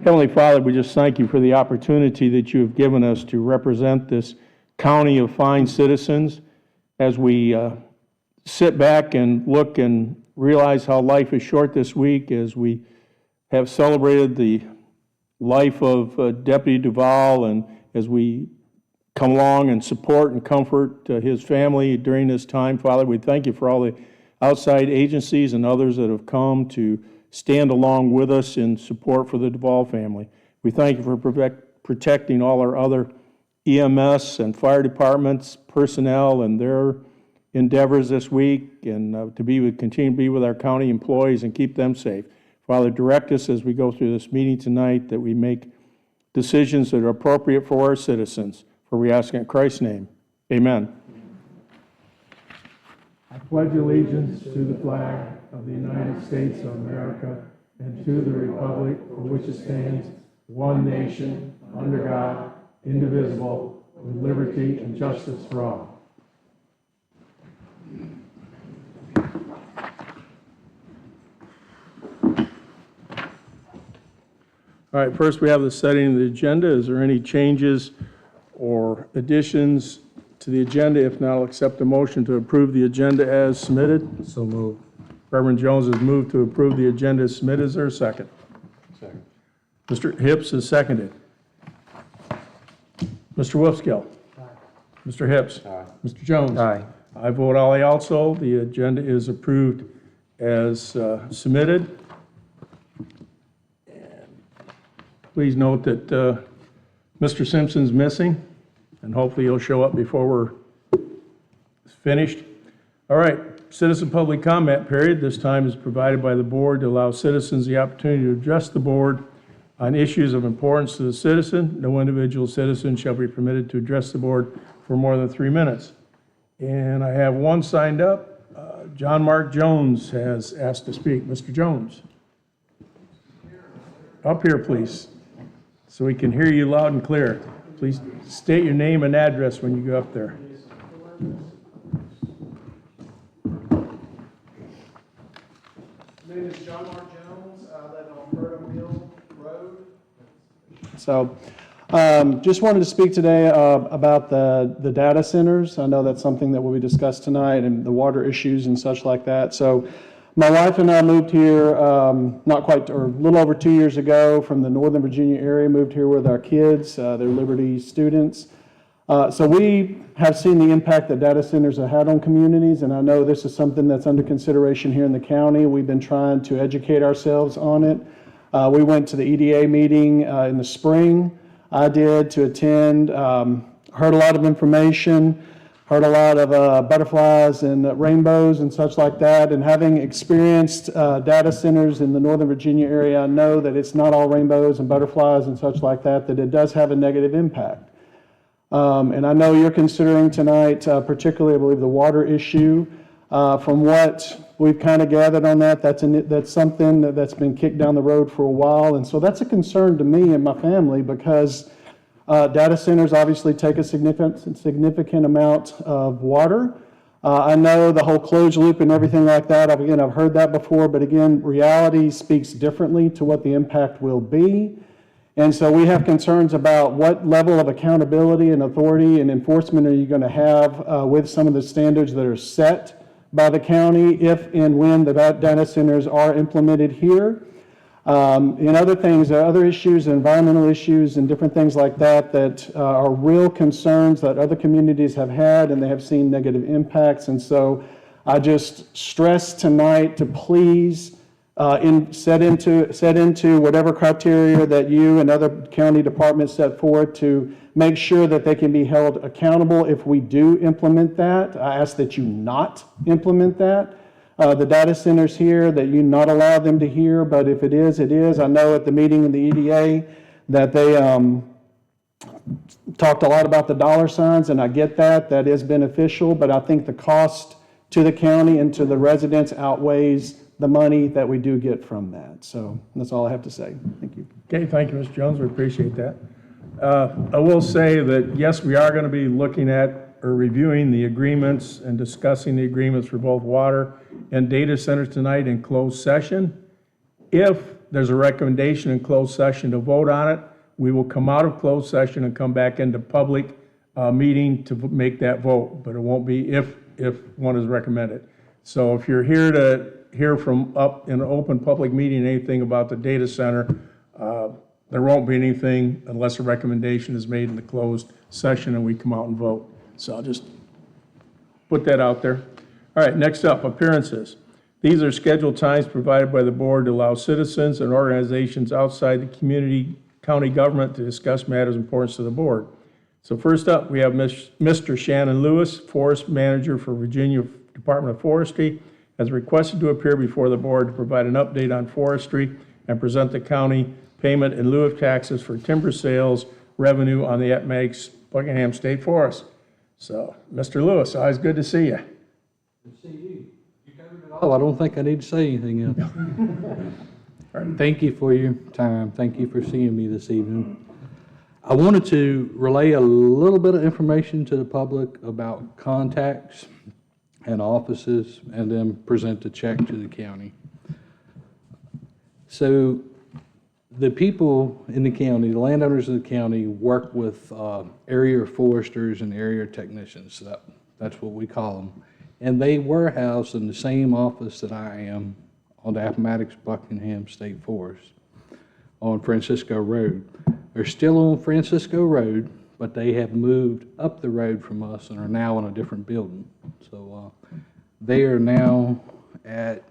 Heavenly Father, we just thank you for the opportunity that you have given us to represent this county of fine citizens as we sit back and look and realize how life is short this week, as we have celebrated the life of Deputy Duval, and as we come along and support and comfort his family during this time. Father, we thank you for all the outside agencies and others that have come to stand along with us in support for the Duval family. We thank you for protecting all our other EMS and fire departments, personnel, and their endeavors this week, and continue to be with our county employees and keep them safe. Father, direct us as we go through this meeting tonight, that we make decisions that are appropriate for our citizens. For we ask in Christ's name, amen. I pledge allegiance to the flag of the United States of America and to the republic for which it stands, one nation, under God, indivisible, with liberty and justice for all. All right, first we have the setting of the agenda. Is there any changes or additions to the agenda? If not, I'll accept a motion to approve the agenda as submitted. So moved. Reverend Jones has moved to approve the agenda as submitted. Is there a second? Second. Mr. Hips has seconded. Mr. Wolfskill. Aye. Mr. Hips. Aye. Mr. Jones. Aye. I vote aye also. The agenda is approved as submitted. And please note that Mr. Simpson's missing, and hopefully he'll show up before we're finished. All right, citizen public comment period. This time is provided by the board to allow citizens the opportunity to address the board on issues of importance to the citizen. No individual citizen shall be permitted to address the board for more than 3 minutes. And I have one signed up. John Mark Jones has asked to speak. Mr. Jones. Up here, please, so we can hear you loud and clear. Please state your name and address when you go up there. My name is John Mark Jones. I live on Burnham Hill Road. So just wanted to speak today about the data centers. I know that's something that will be discussed tonight, and the water issues and such like that. So my wife and I moved here not quite, or a little over 2 years ago from the Northern Virginia area, moved here with our kids. They're Liberty students. So we have seen the impact that data centers have had on communities, and I know this is something that's under consideration here in the county. We've been trying to educate ourselves on it. We went to the EDA meeting in the spring. I did to attend, heard a lot of information, heard a lot of butterflies and rainbows and such like that. And having experienced data centers in the Northern Virginia area, I know that it's not all rainbows and butterflies and such like that, that it does have a negative impact. And I know you're considering tonight, particularly I believe the water issue. From what we've kind of gathered on that, that's something that's been kicked down the road for a while. And so that's a concern to me and my family, because data centers obviously take a significant amount of water. I know the whole closed loop and everything like that, I've heard that before, but again, reality speaks differently to what the impact will be. And so we have concerns about what level of accountability and authority and enforcement are you going to have with some of the standards that are set by the county if and when the data centers are implemented here. And other things, other issues, environmental issues and different things like that, that are real concerns that other communities have had, and they have seen negative impacts. And so I just stress tonight to please set into whatever criteria that you and other county departments set forth to make sure that they can be held accountable if we do implement that. I ask that you not implement that. The data centers here, that you not allow them to hear, but if it is, it is. I know at the meeting in the EDA that they talked a lot about the dollar signs, and I get that. That is beneficial, but I think the cost to the county and to the residents outweighs the money that we do get from that. So that's all I have to say. Thank you. Okay, thank you, Mr. Jones. We appreciate that. I will say that, yes, we are going to be looking at or reviewing the agreements and discussing the agreements for both water and data centers tonight in closed session. If there's a recommendation in closed session to vote on it, we will come out of closed session and come back into public meeting to make that vote, but it won't be if one is recommended. So if you're here to hear from up in an open public meeting anything about the data center, there won't be anything unless a recommendation is made in the closed session and we come out and vote. So I'll just put that out there. All right, next up, appearances. These are scheduled times provided by the board to allow citizens and organizations outside the county government to discuss matters important to the board. So first up, we have Mr. Shannon Lewis, Forest Manager for Virginia Department of Forestry, has requested to appear before the board to provide an update on forestry and present the county payment in lieu of taxes for timber sales revenue on the Appomattox-Buckingham State Forest. So, Mr. Lewis, always good to see you. Good to see you. You covered it all. I don't think I need to say anything else. Thank you for your time. Thank you for seeing me this evening. I wanted to relay a little bit of information to the public about contacts and offices, and then present the check to the county. So the people in the county, the landowners of the county, work with area foresters and area technicians. That's what we call them. And they were housed in the same office that I am on the Appomattox-Buckingham State Forest on Francisco Road. They're still on Francisco Road, but they have moved up the road from us and are now in a different building. So they are now at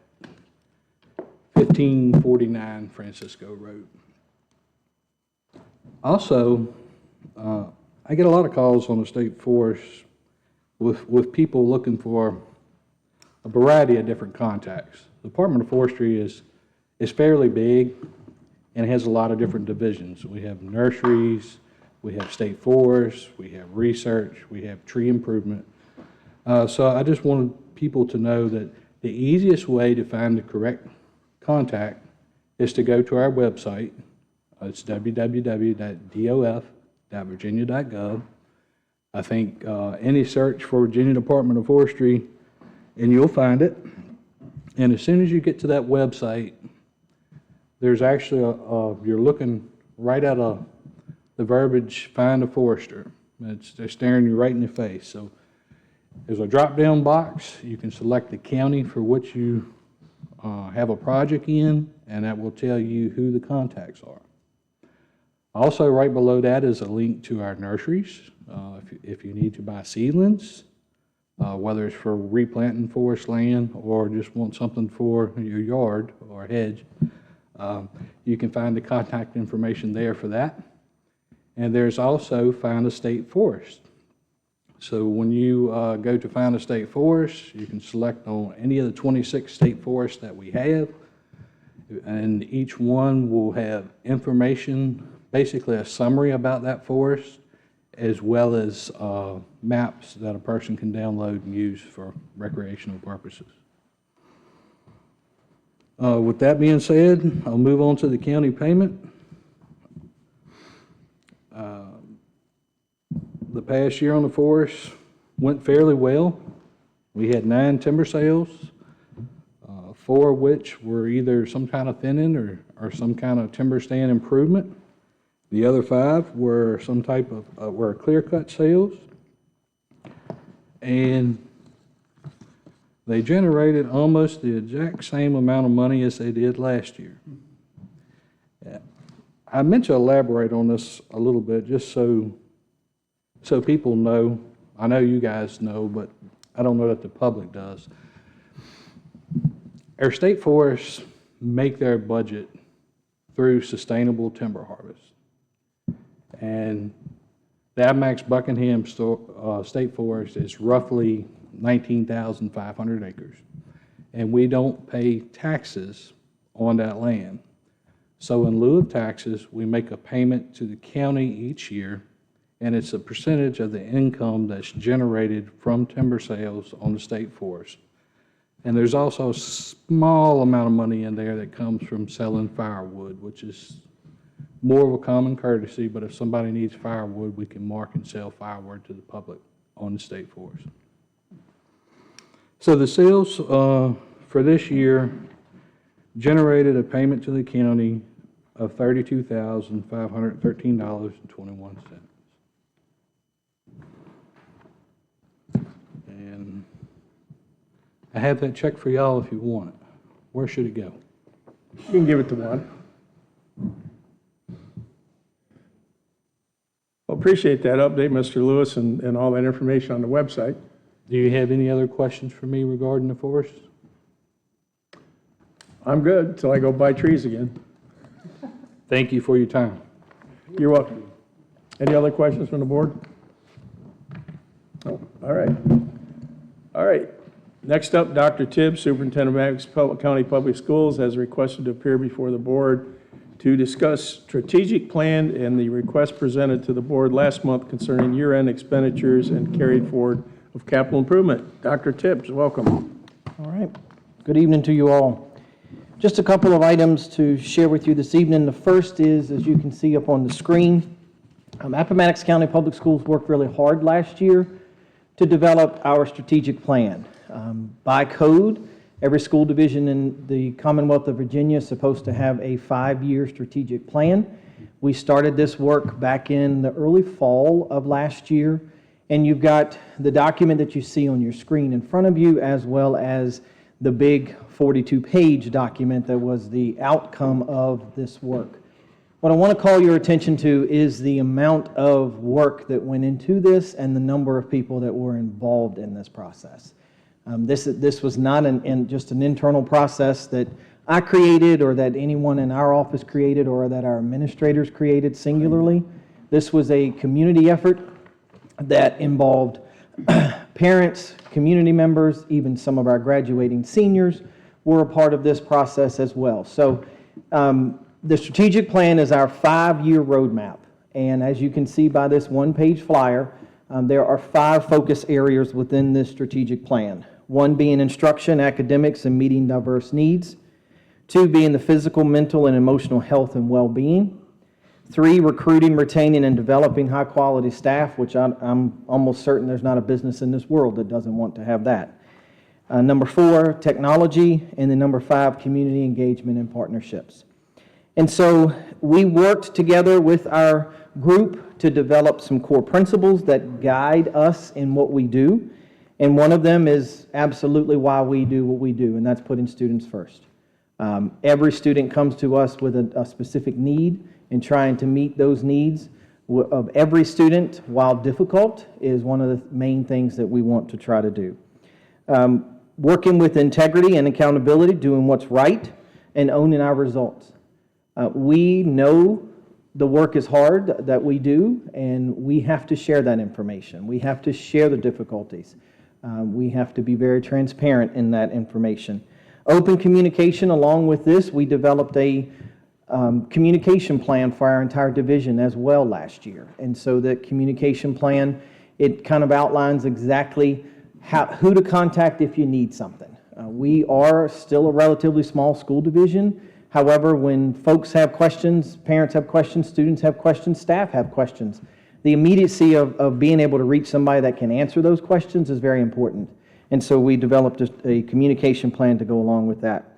1549 Francisco Road. Also, I get a lot of calls on the state forest with people looking for a variety of different contacts. The Department of Forestry is fairly big and has a lot of different divisions. We have nurseries, we have state forests, we have research, we have tree improvement. So I just wanted people to know that the easiest way to find the correct contact is to go to our website. It's www.dof.virginia.gov. I think any search for Virginia Department of Forestry and you'll find it. And as soon as you get to that website, there's actually you're looking right at the verbiage, find a forester. They're staring you right in the face. So there's a drop-down box. You can select the county for which you have a project in, and that will tell you who the contacts are. Also, right below that is a link to our nurseries. If you need to buy seedlings, whether it's for replanting forest land or just want something for your yard or hedge, you can find the contact information there for that. And there's also Find a State Forest. So when you go to Find a State Forest, you can select on any of the 26 state forests that we have, and each one will have information, basically a summary about that forest, as well as maps that a person can download and use for recreational purposes. With that being said, I'll move on to the county payment. The past year on the forest went fairly well. We had 9 timber sales, 4 of which were either some kind of thinning or some kind of timber stand improvement. The other 5 were some type of were clear-cut sales, and they generated almost the exact same amount of money as they did last year. I meant to elaborate on this a little bit just so people know. I know you guys know, but I don't know that the public does. Our state forests make their budget through sustainable timber harvest. And the Appomattox-Buckingham State Forest is roughly 19,500 acres. And we don't pay taxes on that land. So in lieu of taxes, we make a payment to the county each year, and it's a percentage of the income that's generated from timber sales on the state forest. And there's also a small amount of money in there that comes from selling firewood, which is more of a common courtesy, but if somebody needs firewood, we can mark and sell firewood to the public on the state forest. So the sales for this year generated a payment to the county of $32,513.21. And I have that check for y'all if you want it. Where should it go? You can give it to Juan. Well, appreciate that update, Mr. Lewis, and all that information on the website. Do you have any other questions for me regarding the forest? I'm good until I go buy trees again. Thank you for your time. You're welcome. Any other questions from the board? No. All right. All right. Next up, Dr. Tibbs, Superintendent of Appomattox County Public Schools, has requested to appear before the board to discuss strategic plan and the request presented to the board last month concerning year-end expenditures and carried forward of capital improvement. Dr. Tibbs, welcome. All right. Good evening to you all. Just a couple of items to share with you this evening. The first is, as you can see up on the screen, Appomattox County Public Schools worked really hard last year to develop our strategic plan. By code, every school division in the Commonwealth of Virginia is supposed to have a 5-year strategic plan. We started this work back in the early fall of last year, and you've got the document that you see on your screen in front of you, as well as the big 42-page document that was the outcome of this work. What I want to call your attention to is the amount of work that went into this and the number of people that were involved in this process. This was not just an internal process that I created or that anyone in our office created or that our administrators created singularly. This was a community effort that involved parents, community members, even some of our graduating seniors were a part of this process as well. So the strategic plan is our 5-year roadmap. And as you can see by this one-page flyer, there are 5 focus areas within this strategic plan. 1 being instruction, academics, and meeting diverse needs. 2 being the physical, mental, and emotional health and well-being. 3, recruiting, retaining, and developing high-quality staff, which I'm almost certain there's not a business in this world that doesn't want to have that. Number 4, technology, and then number 5, community engagement and partnerships. And so we worked together with our group to develop some core principles that guide us in what we do. And one of them is absolutely why we do what we do, and that's putting students first. Every student comes to us with a specific need, and trying to meet those needs of every student, while difficult, is one of the main things that we want to try to do. Working with integrity and accountability, doing what's right, and owning our results. We know the work is hard that we do, and we have to share that information. We have to share the difficulties. We have to be very transparent in that information. Open communication. Along with this, we developed a communication plan for our entire division as well last year. And so that communication plan, it kind of outlines exactly who to contact if you need something. We are still a relatively small school division. However, when folks have questions, parents have questions, students have questions, staff have questions, the immediacy of being able to reach somebody that can answer those questions is very important. And so we developed a communication plan to go along with that.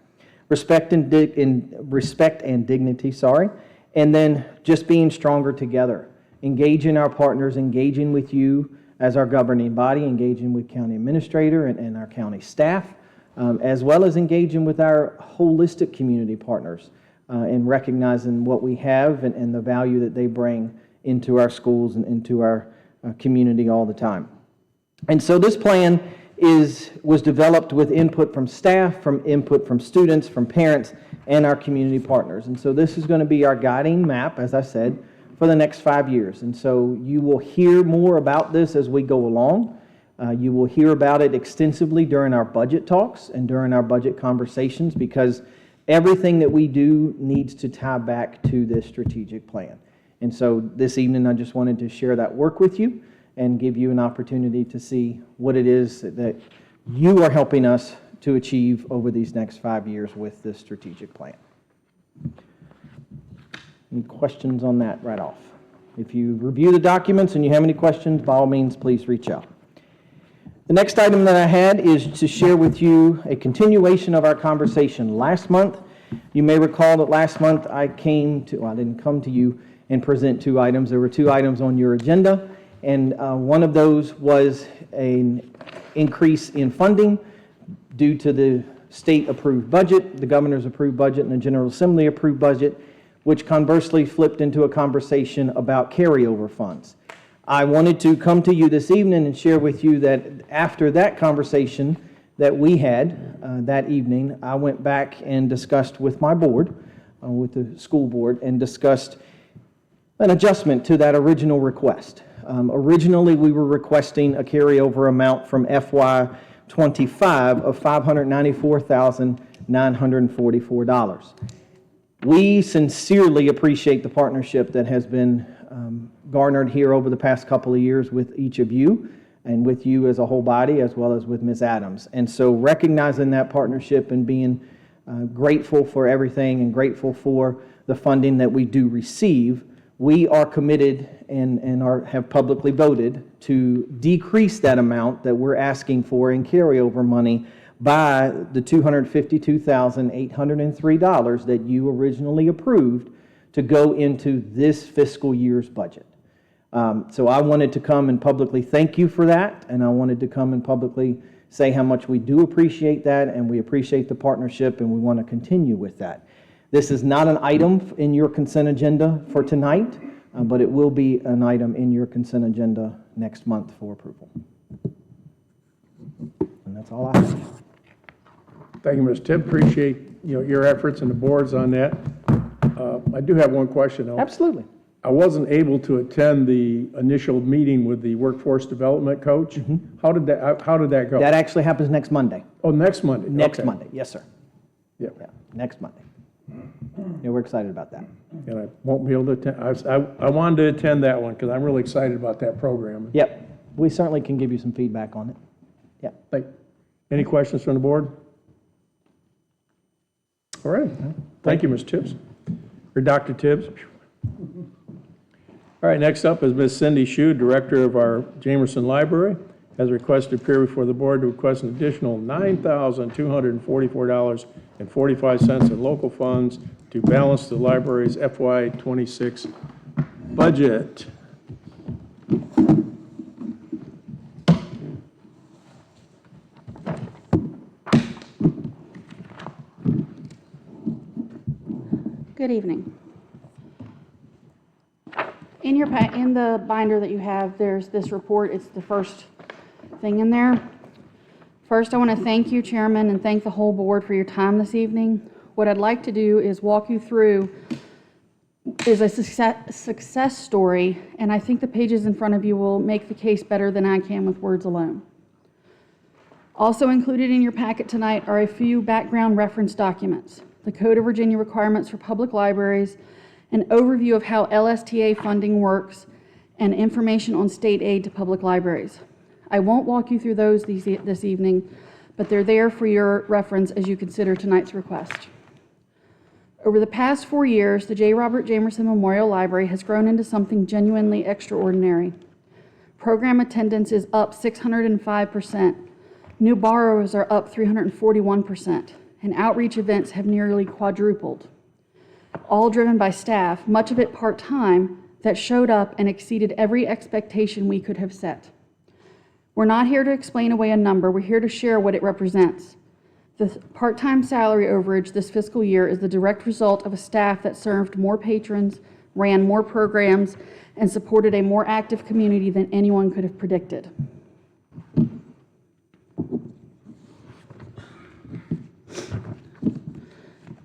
Respect and dignity, and then just being stronger together. Engaging our partners, engaging with you as our governing body, engaging with county administrator and our county staff, as well as engaging with our holistic community partners and recognizing what we have and the value that they bring into our schools and into our community all the time. And so this plan was developed with input from staff, from input from students, from parents, and our community partners. And so this is going to be our guiding map, as I said, for the next 5 years. And so you will hear more about this as we go along. You will hear about it extensively during our budget talks and during our budget conversations, because everything that we do needs to tie back to this strategic plan. And so this evening, I just wanted to share that work with you and give you an opportunity to see what it is that you are helping us to achieve over these next 5 years with this strategic plan. Any questions on that right off? If you review the documents and you have any questions, by all means, please reach out. The next item that I had is to share with you a continuation of our conversation last month You may recall that last month I didn't come to you and present 2 items. There were 2 items on your agenda, and one of those was an increase in funding due to the state-approved budget, the governor's approved budget, and the General Assembly approved budget, which conversely flipped into a conversation about carryover funds. I wanted to come to you this evening and share with you that after that conversation that we had that evening, I went back and discussed with my board, with the school board, and discussed an adjustment to that original request. Originally, we were requesting a carryover amount from FY25 of $594,944. We sincerely appreciate the partnership that has been garnered here over the past couple of years with each of you and with you as a whole body, as well as with Ms. Adams. And so recognizing that partnership and being grateful for everything and grateful for the funding that we do receive, we are committed and have publicly voted to decrease that amount that we're asking for in carryover money by the $252,803 that you originally approved to go into this fiscal year's budget. So I wanted to come and publicly thank you for that, and I wanted to come and publicly say how much we do appreciate that, and we appreciate the partnership, and we want to continue with that. This is not an item in your consent agenda for tonight, but it will be an item in your consent agenda next month for approval. And that's all I have. Thank you, Ms. Tipp. Appreciate your efforts and the board's on that. I do have one question, though. Absolutely. I wasn't able to attend the initial meeting with the workforce development coach. How did that go? That actually happens next Monday. Oh, next Monday. Next Okay. Monday, yes, sir. Yeah. Yeah, next Monday. Yeah, we're excited about that. And I won't be able to attend. I wanted to attend that one because I'm really excited about that program. Yep, we certainly can give you some feedback on it. Yep. Any questions from the board? All right. Thank you, Ms. Tibbs. Or Dr. Tibbs. All right, next up is Ms. Cindy Hsu, Director of our Jamerson Library, has requested to appear before the board to request an additional $9,244.45 in local funds to balance the library's FY26 budget. Good evening. In the binder that you have, there's this report. It's the first thing in there. First, I want to thank you, Chairman, and thank the whole board for your time this evening. What I'd like to do is walk you through is a success story, and I think the pages in front of you will make the case better than I can with words alone. Also included in your packet tonight are a few background reference documents, the Code of Virginia requirements for public libraries, an overview of how LSTA funding works, and information on state aid to public libraries. I won't walk you through those this evening, but they're there for your reference as you consider tonight's request. Over the past 4 years, the J. Robert Jamerson Memorial Library has grown into something genuinely extraordinary. Program attendance is up 605%. New borrowers are up 341%, and outreach events have nearly quadrupled. All driven by staff, much of it part-time, that showed up and exceeded every expectation we could have set. We're not here to explain away a number, we're here to share what it represents. The part-time salary overage this fiscal year is the direct result of a staff that served more patrons, ran more programs, and supported a more active community than anyone could have predicted.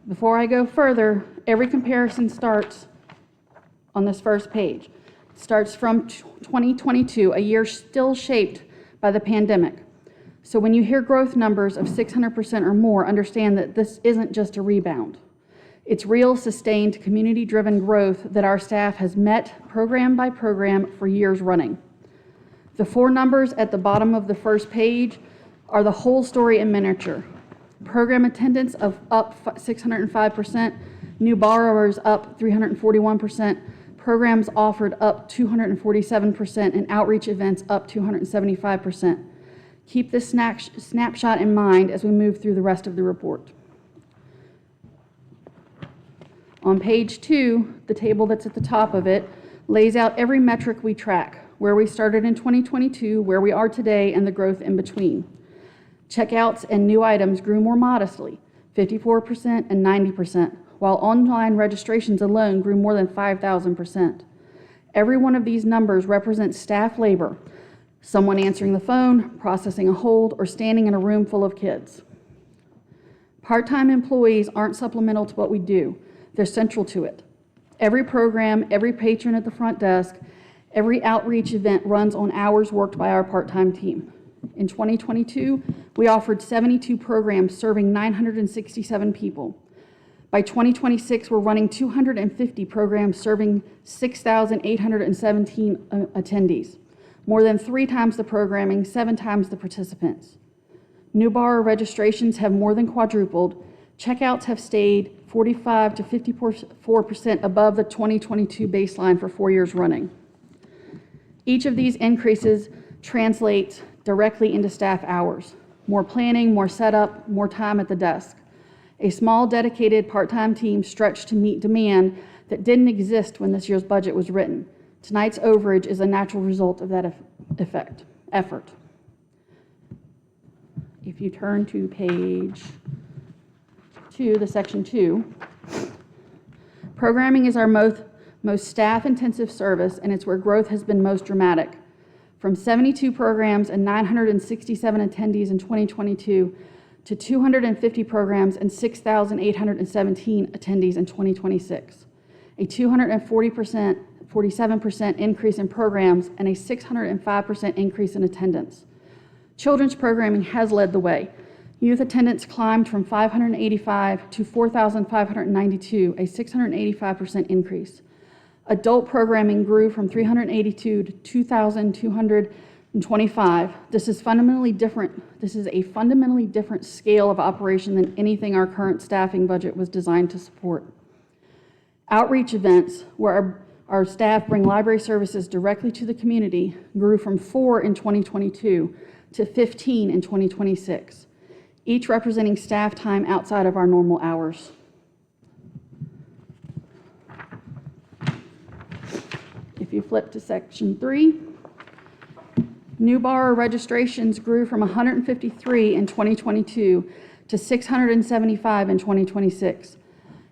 Before I go further, every comparison starts on this first page. It starts from 2022, a year still shaped by the pandemic. So when you hear growth numbers of 600% or more, understand that this isn't just a rebound. It's real, sustained, community-driven growth that our staff has met program by program for years running. The 4 numbers at the bottom of the first page are the whole story in miniature. Program attendance of up 605%, new borrowers up 341%, programs offered up 247%, and outreach events up 275%. Keep this snapshot in mind as we move through the rest of the report. On page 2, the table that's at the top of it lays out every metric we track, where we started in 2022, where we are today, and the growth in between. Checkouts and new items grew more modestly, 54% and 90%, while online registrations alone grew more than 5,000%. Every one of these numbers represents staff labor, someone answering the phone, processing a hold, or standing in a room full of kids. Part-time employees aren't supplemental to what we do. They're central to it. Every program, every patron at the front desk, every outreach event runs on hours worked by our part-time team. In 2022, we offered 72 programs serving 967 people. By 2026, we're running 250 programs serving 6,817 attendees, more than 3 times the programming, 7 times the participants. New borrower registrations have more than quadrupled. Checkouts have stayed 45 to 54% above the 2022 baseline for 4 years running. Each of these increases translates directly into staff hours. More planning, more setup, more time at the desk. A small, dedicated part-time team stretched to meet demand that didn't exist when this year's budget was written. Tonight's overage is a natural result of that effort. If you turn to page 2, the section 2, programming is our most staff-intensive service, and it's where growth has been most dramatic. From 72 programs and 967 attendees in 2022 to 250 programs and 6,817 attendees in 2026, a 247% increase in programs and a 605% increase in attendance. Children's programming has led the way. Youth attendance climbed from 585 to 4,592, a 685% increase. Adult programming grew from 382 to 2,225. This is a fundamentally different scale of operation than anything our current staffing budget was designed to support. Outreach events, where our staff bring library services directly to the community, grew from 4 in 2022 to 15 in 2026, each representing staff time outside of our normal hours. If you flip to section 3, new borrower registrations grew from 153 in 2022 to 675 in 2026,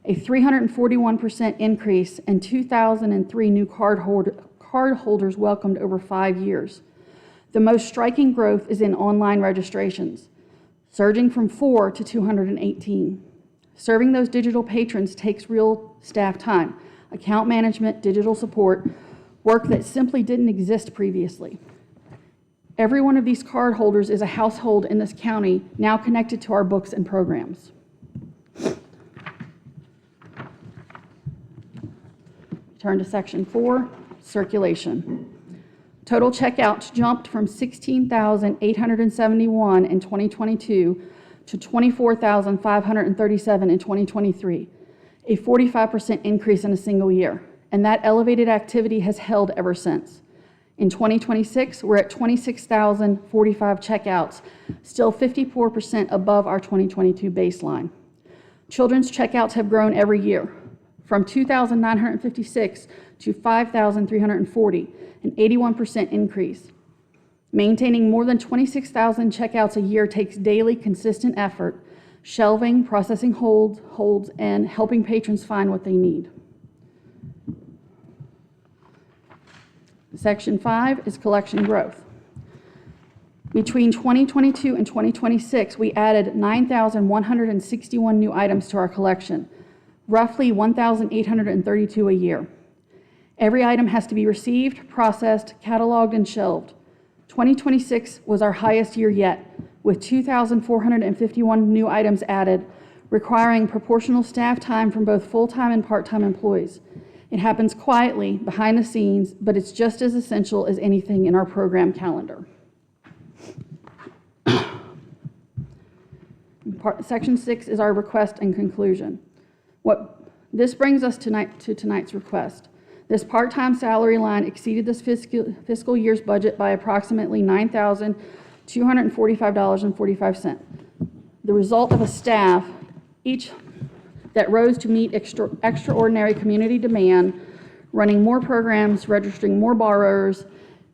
a 341% increase, and 2,003 new card holders welcomed over 5 years. The most striking growth is in online registrations, surging from 4 to 218. Serving those digital patrons takes real staff time, account management, digital support, work that simply didn't exist previously. Every one of these card holders is a household in this county now connected to our books and programs. Turn to section 4, circulation. Total checkouts jumped from 16,871 in 2022 to 24,537 in 2023, a 45% increase in a single year, and that elevated activity has held ever since. In 2026, we're at 26,045 checkouts, still 54% above our 2022 baseline. Children's checkouts have grown every year, from 2,956 to 5,340, an 81% increase. Maintaining more than 26,000 checkouts a year takes daily, consistent effort, shelving, processing holds, and helping patrons find what they need. Section 5 is collection growth. Between 2022 and 2026, we added 9,161 new items to our collection, roughly 1,832 a year. Every item has to be received, processed, cataloged, and shelved. 2026 was our highest year yet, with 2,451 new items added, requiring proportional staff time from both full-time and part-time employees. It happens quietly, behind the scenes, but it's just as essential as anything in our program calendar. Section 6 is our request and conclusion. This brings us to tonight's request. This part-time salary line exceeded this fiscal year's budget by approximately $9,245.45. The result of a staff, each that rose to meet extraordinary community demand, running more programs, registering more borrowers,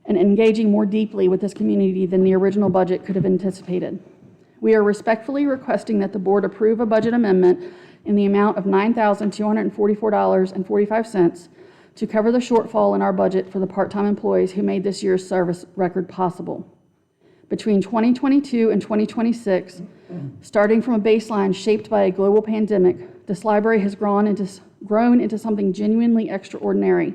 and engaging more deeply with this community than the original budget could have anticipated. We are respectfully requesting that the board approve a budget amendment in the amount of $9,244.45 to cover the shortfall in our budget for the part-time employees who made this year's service record possible. Between 2022 and 2026, starting from a baseline shaped by a global pandemic, this library has grown into something genuinely extraordinary.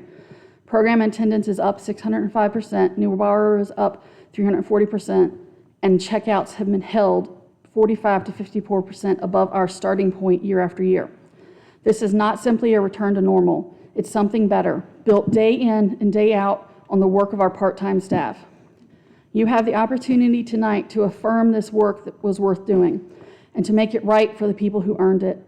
Program attendance is up 605%, new borrowers up 340%, and checkouts have been held 45 to 54% above our starting point year after year. This is not simply a return to normal. It's something better, built day in and day out on the work of our part-time staff. You have the opportunity tonight to affirm this work that was worth doing and to make it right for the people who earned it.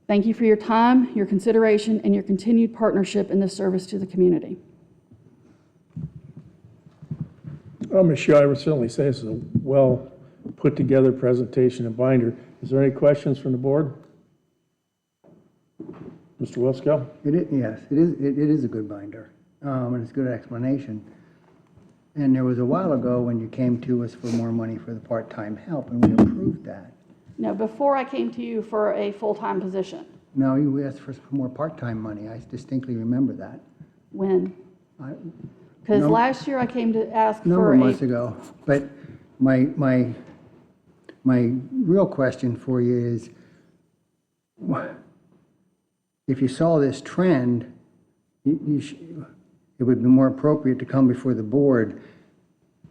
Thank you for your time, your consideration, and your continued partnership in this service to the community. Ms. Shaw, I would certainly say this is a well-put-together presentation and binder. Is there any questions from the board? Mr. Wilsco? Yes, it is a good binder, and it's a good explanation. And there was a while ago when you came to us for more money for the part-time help, and we approved that. No, before I came to you for a full-time position. No, you asked for some more part-time money. I distinctly remember that. When? I- Because No. last year I came to ask Number for of a, months ago. But my real question for you is, if you saw this trend, it would be more appropriate to come before the board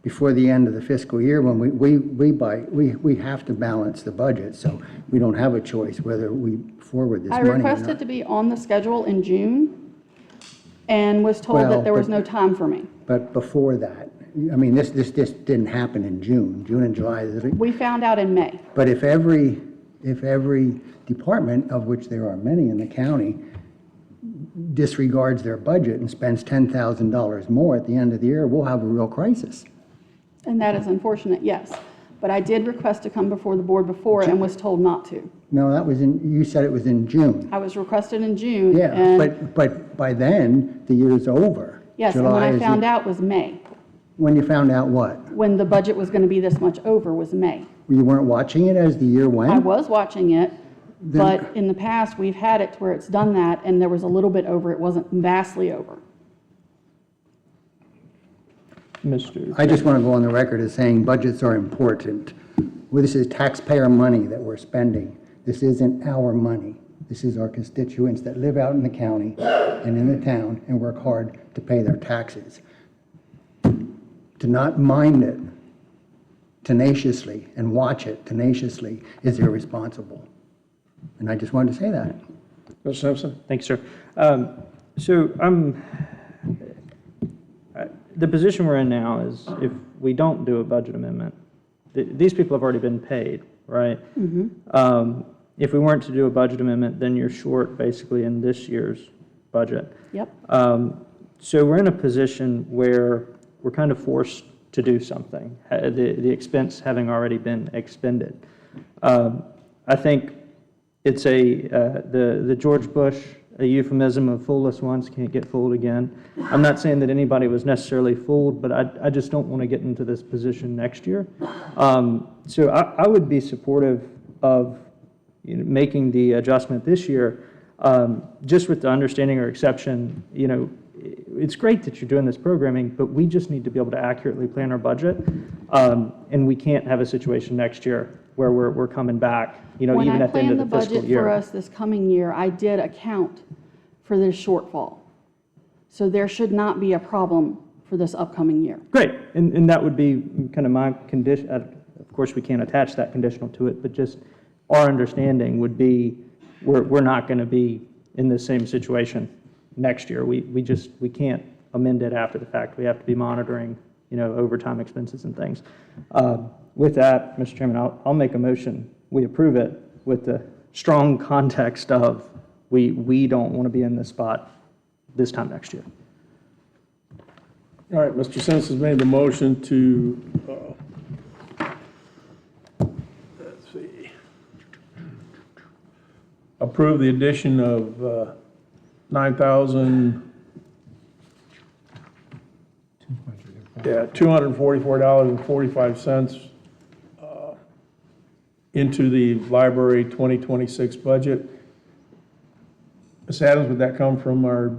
before the end of the fiscal year when we have to balance the budget, so we don't have a choice whether we forward this I money or requested not. to be on the schedule in June and was told Well, that there was but- no time for me. But before that, I mean, this didn't happen in June and July. We found out in May. But if every department, of which there are many in the county, disregards their budget and spends $10,000 more at the end of the year, we'll have a real crisis. And that is unfortunate, yes. But I did request to come before the board before and was told not to. No, that was you said it was in June. I was requested in June. Yeah, and but by then, the year's over. yes, and when July I is found out was May. When you found out what? When the budget was going to be this much over was May. You weren't watching it as the year went? I was watching it, but in the past, we've had it to where it's done that, and there was a little bit over. It wasn't vastly over. Mr. I just want to go on the record as saying budgets are important. Well, this is taxpayer money that we're spending. This isn't our money. This is our constituents that live out in the county and in the town and work hard to pay their taxes. To not mind it tenaciously and watch it tenaciously is irresponsible. And I just wanted to say that. Mr. Simpson? Thanks, sir. The position we're in now is if we don't do a budget amendment, these people have already been paid, right? If we weren't to do a budget amendment, then you're short basically in this year's budget. Yep. So we're in a position where we're kind of forced to do something, the expense having already been expended. I think it's the George Bush, a euphemism of fool us once, can't get fooled again. I'm not saying that anybody was necessarily fooled, but I just don't want to get into this position next year. So I would be supportive of making the adjustment this year, just with the understanding or exception, it's great that you're doing this programming, but we just need to be able to accurately plan our budget. And we can't have a situation next year where we're coming back, When even I at the end of planned the the fiscal budget year. for us this coming year, I did account for this shortfall. So there should not be a problem for this upcoming year. Great, and that would be kind of my condition. Of course, we can't attach that conditional to it, but just our understanding would be we're not going to be in the same situation next year. We can't amend it after the fact. We have to be monitoring, overtime expenses and things. With that, Mr. Chairman, I'll make a motion. We approve it with the strong context of we don't want to be in this spot this time next year. All right, Mr. Sims has made the motion to, let's see, approve the addition of $9,000, $244.45 into the library 2026 budget. Ms. Adams, would that come from our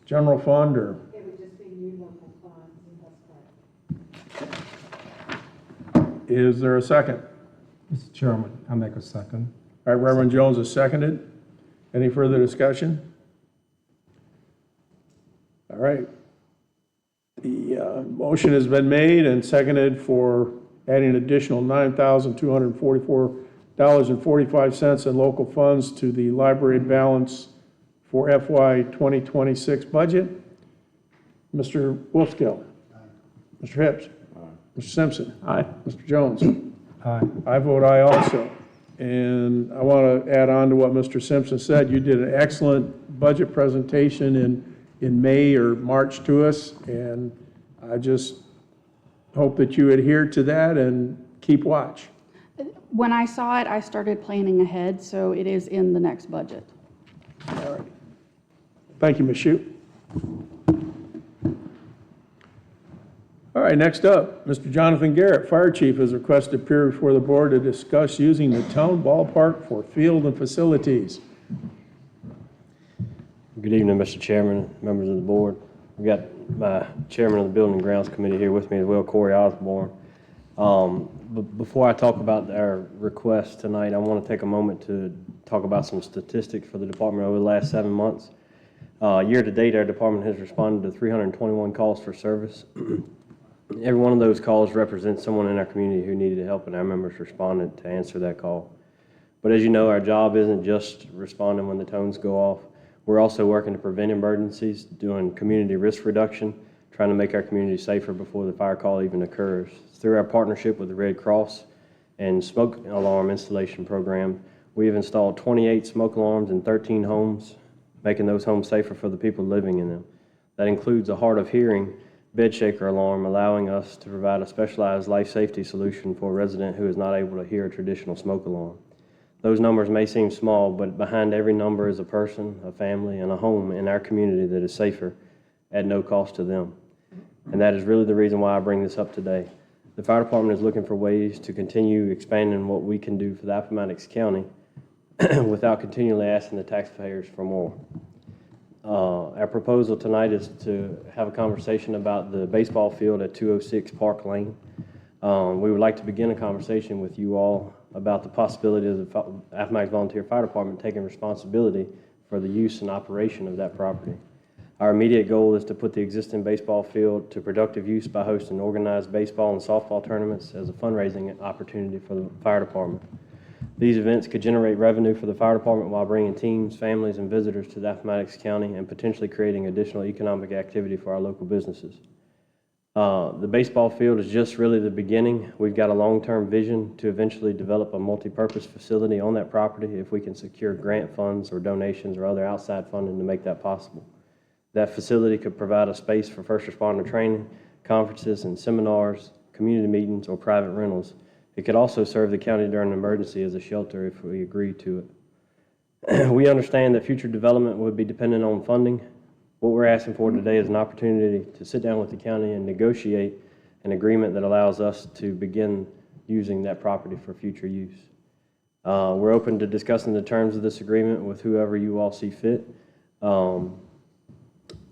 general fund, or? It would just be new local funds, and that's correct. Is there a second? Mr. Chairman, I make a second. All right, Reverend Jones has seconded. Any further discussion? All right. The motion has been made and seconded for adding additional $9,244.45 in local funds to the library balance for FY 2026 budget. Mr. Wolfskill. Mr. Hips. Mr. Simpson. Aye. Mr. Jones. Aye. I vote aye also. And I want to add on to what Mr. Simpson said. You did an excellent budget presentation in May or March to us, and I just hope that you adhere to that and keep watch. When I saw it, I started planning ahead, so it is in the next budget. All right. Thank you, Ms. Shute. All right, next up, Mr. Jonathan Garrett, Fire Chief, has requested to appear before the board to discuss using the town ballpark for field and facilities. Good evening, Mr. Chairman, members of the board. We've got my chairman of the Building and Grounds Committee here with me as well, Corey Osborne. But before I talk about our request tonight, I want to take a moment to talk about some statistics for the department over the last 7 months. Year to date, our department has responded to 321 calls for service. Every one of those calls represents someone in our community who needed help, and our members responded to answer that call. But as you know, our job isn't just responding when the tones go off. We're also working to prevent emergencies, doing community risk reduction, trying to make our community safer before the fire call even occurs. Through our partnership with the Red Cross and smoke alarm installation program, we have installed 28 smoke alarms in 13 homes, making those homes safer for the people living in them. That includes a hard of hearing bed shaker alarm, allowing us to provide a specialized life safety solution for a resident who is not able to hear a traditional smoke alarm. Those numbers may seem small, but behind every number is a person, a family, and a home in our community that is safer at no cost to them. And that is really the reason why I bring this up today. The fire department is looking for ways to continue expanding what we can do for the Appomattox County without continually asking the taxpayers for more. Our proposal tonight is to have a conversation about the baseball field at 206 Park Lane. We would like to begin a conversation with you all about the possibility of the Appomattox Volunteer Fire Department taking responsibility for the use and operation of that property. Our immediate goal is to put the existing baseball field to productive use by hosting organized baseball and softball tournaments as a fundraising opportunity for the fire department. These events could generate revenue for the fire department while bringing teams, families, and visitors to the Appomattox County and potentially creating additional economic activity for our local businesses. The baseball field is just really the beginning. We've got a long-term vision to eventually develop a multi-purpose facility on that property if we can secure grant funds or donations or other outside funding to make that possible. That facility could provide a space for first responder training, conferences and seminars, community meetings, or private rentals. It could also serve the county during an emergency as a shelter if we agree to it. We understand that future development would be dependent on funding. What we're asking for today is an opportunity to sit down with the county and negotiate an agreement that allows us to begin using that property for future use. We're open to discussing the terms of this agreement with whoever you all see fit.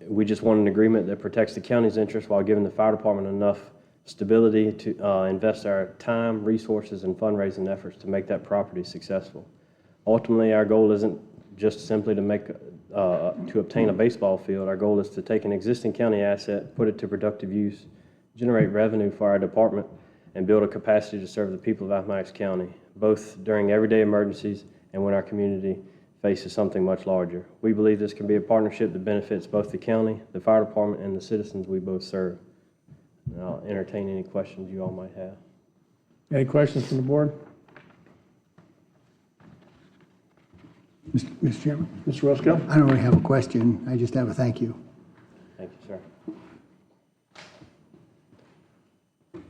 We just want an agreement that protects the county's interest while giving the fire department enough stability to invest our time, resources, and fundraising efforts to make that property successful. Ultimately, our goal isn't just simply to obtain a baseball field. Our goal is to take an existing county asset, put it to productive use, generate revenue for our department, and build a capacity to serve the people of Appomattox County, both during everyday emergencies and when our community faces something much larger. We believe this can be a partnership that benefits both the county, the fire department, and the citizens we both serve. And I'll entertain any questions you all might have. Any questions from the board? Mr. Chairman, Mr. Wilsko? I don't really have a question. I just have a thank you. Thank you, sir.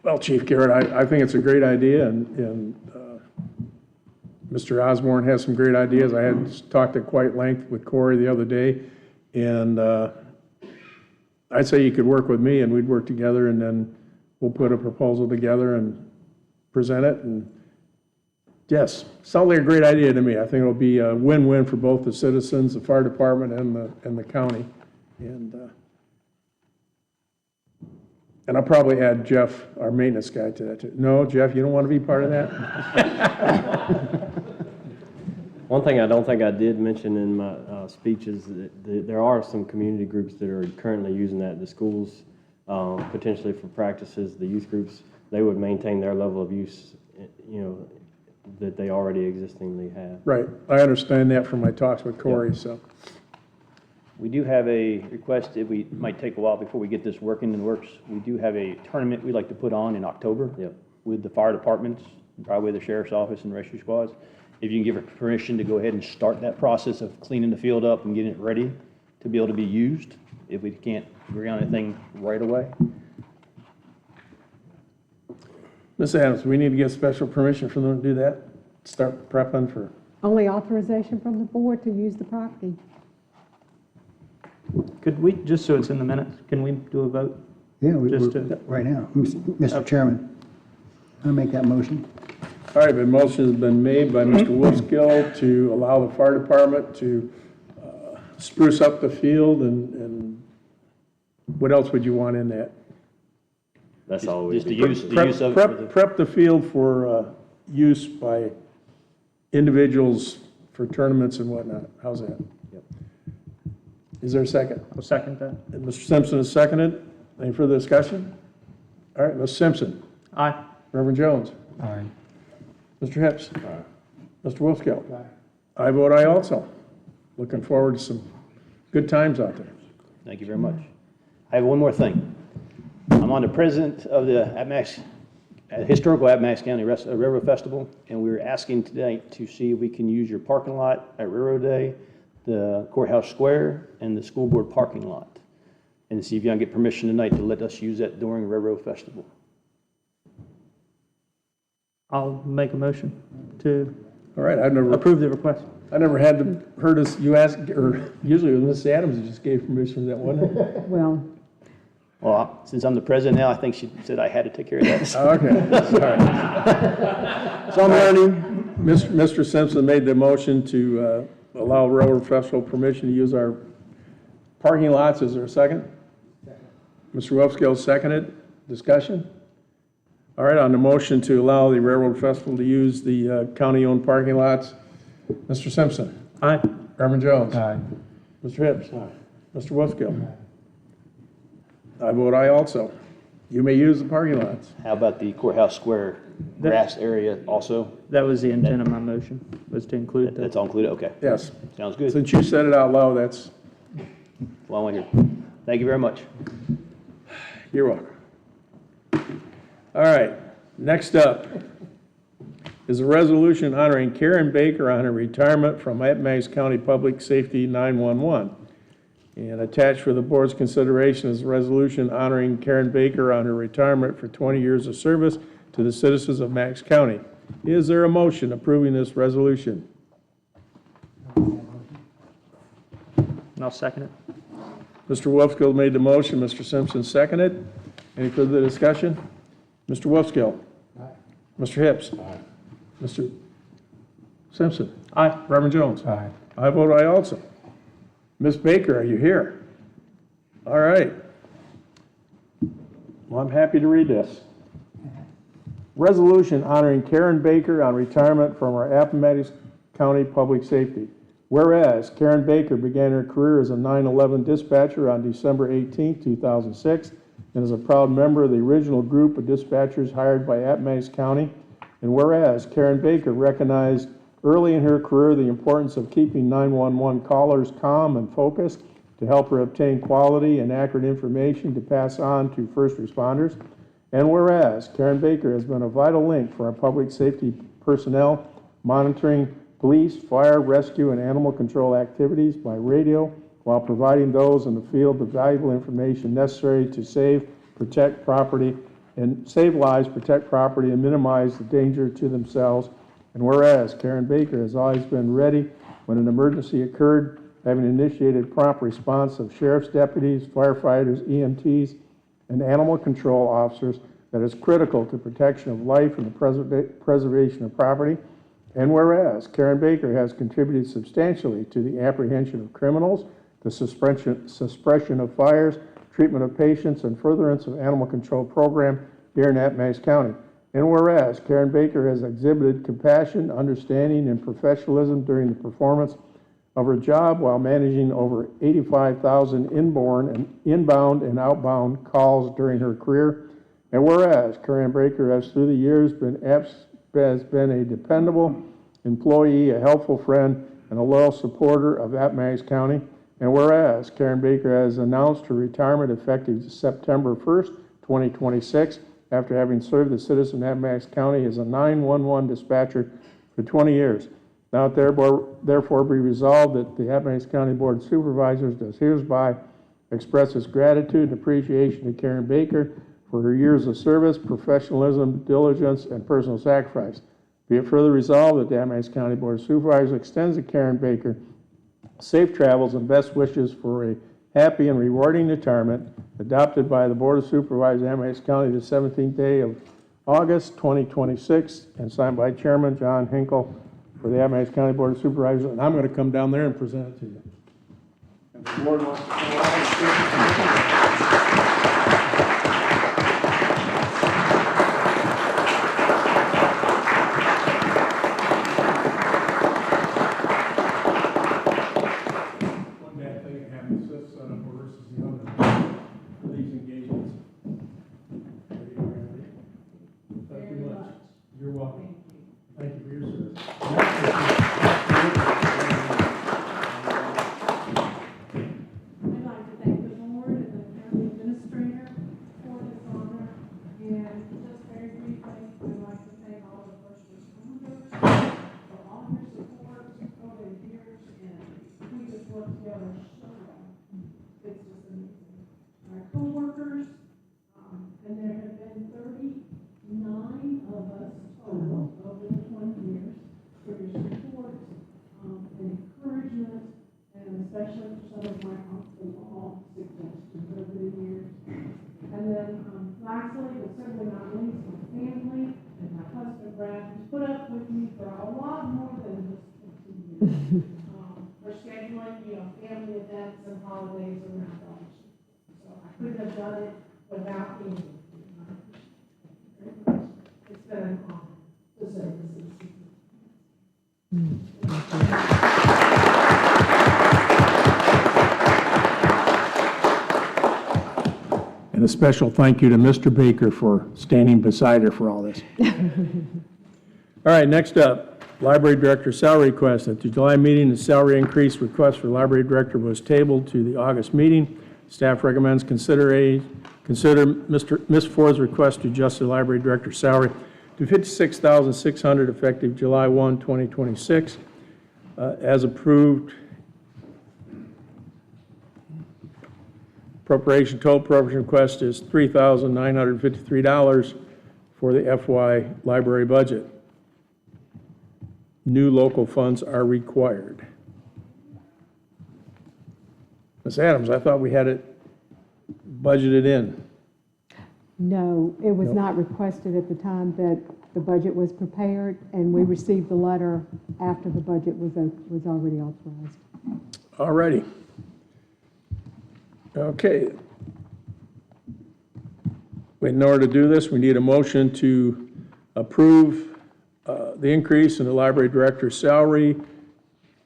Well, Chief Garrett, I think it's a great idea, and Mr. Osborne has some great ideas. I had talked at quite length with Corey the other day, and I'd say you could work with me, and we'd work together, and then we'll put a proposal together and present it. And yes, sounds like a great idea to me. I think it'll be a win-win for both the citizens, the fire department, and the county. And I'll probably add Jeff, our maintenance guy, to that too. No, Jeff, you don't want to be part of that? One thing I don't think I did mention in my speech is that there are some community groups that are currently using that. The schools, potentially for practices, the youth groups, they would maintain their level of use, that they already existingly have. Right. I understand that from my talks with Corey, so. We do have a request, it might take a while before we get this working in the works. We do have a tournament we'd like to put on in October with the fire departments, probably the sheriff's office and rescue squads. If you can give her permission to go ahead and start that process of cleaning the field up and getting it ready to be able to be used, if we can't agree on anything right away. Ms. Adams, we need to get special permission from them to do that? Start prepping for, Only authorization from the board to use the property. Could we, just so it's in the minutes, can we do a vote? Yeah, Just we're, right now. Mr. Chairman, I make that motion. all right, the motion has been made by Mr. Wolfskill to allow the fire department to spruce up the field, and what else would you want in that? That's all we Just the do. use of it. for the- Prep the field for use by individuals for tournaments and whatnot. How's that? Yep. Is there a second? I'll second that. And Mr. Simpson has seconded. Any further discussion? All right, Mr. Simpson. Aye. Reverend Jones. Aye. Mr. Hips. Mr. Wolfskill. I vote aye also. Looking forward to some good times out there. Thank you very much. I have one more thing. I'm on the president of the Historical Appomattox County Railroad Festival, and we were asking tonight to see if we can use your parking lot at Railroad Day, the courthouse square, and the school board parking lot, and see if you can get permission tonight to let us use that during Railroad Festival. I'll make a motion to All right, I've never approve the request. heard you ask, or usually it was Ms. Adams that just gave permission to that, wasn't it? Well, Well, since I'm the president now, I think she said I had to take care of that. Okay, all right. So I'm learning. Mr. Simpson made the motion to allow Railroad Festival permission to use our parking lots. Is there a second? Mr. Wolfskill seconded. Discussion? All right, on the motion to allow the Railroad Festival to use the county-owned parking lots, Mr. Simpson. Aye. Reverend Jones. Aye. Mr. Hips. Mr. Wolfskill. I vote aye also. You may use the parking lots. How about the courthouse square grass area also? That was the intent of my motion, was to include that. That's all included? Okay. Yes. Sounds good. Since you said it out loud, that's, Well, I want to hear. Thank you very much. you're welcome. All right, next up is a resolution honoring Karen Baker on her retirement from Appomattox County Public Safety 911. And attached for the board's consideration is a resolution honoring Karen Baker on her retirement for 20 years of service to the citizens of Appomattox County. Is there a motion approving this resolution? And I'll second it. Mr. Wolfskill made the motion, Mr. Simpson seconded. Any further discussion? Mr. Wolfskill. Mr. Hips. Mr. Simpson. Aye. Reverend Jones. Aye. I vote aye also. Ms. Baker, are you here? All right. Well, I'm happy to read this. Resolution honoring Karen Baker on retirement from our Appomattox County Public Safety. Whereas Karen Baker began her career as a 911 dispatcher on December 18, 2006, and is a proud member of the original group of dispatchers hired by Appomattox County. And whereas Karen Baker recognized early in her career the importance of keeping 911 callers calm and focused to help her obtain quality and accurate information to pass on to first responders. And whereas Karen Baker has been a vital link for our public safety personnel, monitoring police, fire, rescue, and animal control activities by radio, while providing those in the field the valuable information necessary to save lives, protect property, and minimize the danger to themselves And whereas Karen Baker has always been ready when an emergency occurred, having initiated prompt response of sheriff's deputies, firefighters, EMTs, and animal control officers that is critical to protection of life and the preservation of property. And whereas Karen Baker has contributed substantially to the apprehension of criminals, the suppression of fires, treatment of patients, and furtherance of animal control program here in Appomattox County. And whereas Karen Baker has exhibited compassion, understanding, and professionalism during the performance of her job while managing over 85,000 inbound and outbound calls during her career. And whereas Karen Baker has through the years has been a dependable employee, a helpful friend, and a loyal supporter of Appomattox County. And whereas Karen Baker has announced her retirement effective September 1st, 2026, after having served the citizen of Appomattox County as a 911 dispatcher for 20 years. Now therefore be resolved that the Appomattox County Board of Supervisors does hereby express its gratitude and appreciation to Karen Baker for her years of service, professionalism, diligence, and personal sacrifice. Be it further resolved that the Appomattox County Board of Supervisors extends to Karen Baker safe travels and best wishes for a happy and rewarding retirement, adopted by the Board of Supervisors of Appomattox County the 17th day of August 2026, and signed by Chairman John Hinkle for the Appomattox County Board of Supervisors. And I'm going to come down there and present it to you. And the board wants to come out. You're welcome. Thank you for your service. I'd like to thank the board and the county administrator for this honor. And just very briefly, I'd like to thank all the first responders for all your support over the years. And we just work together so well. It's just amazing. Our coworkers, and there have been 39 of us total over the 20 years for your support and encouragement, and especially for some of my off-the-wall suggestions over the years. And then lastly, but certainly not least, my family and my husband Brad, who's put up with me for a lot more than just 20 years. For scheduling, family events and holidays around us. So I couldn't have done it without him. It's been an honor to serve the citizens. And a special thank you to Mr. Baker for standing beside her for all this. All right, next up, Library Director salary request. At the July meeting, the salary increase request for Library Director was tabled to the August meeting. Staff recommends consider Ms. Ford's request to adjust the Library Director salary to $56,600 effective July 1, 2026. As approved, total appropriation request is $3,953 for the FY library budget. New local funds are required. Ms. Adams, I thought we had it budgeted in. No, it was not requested at the time that the budget was prepared, and we received the letter after the budget was already authorized. All righty. Okay. In order to do this, we need a motion to approve the increase in the library director's salary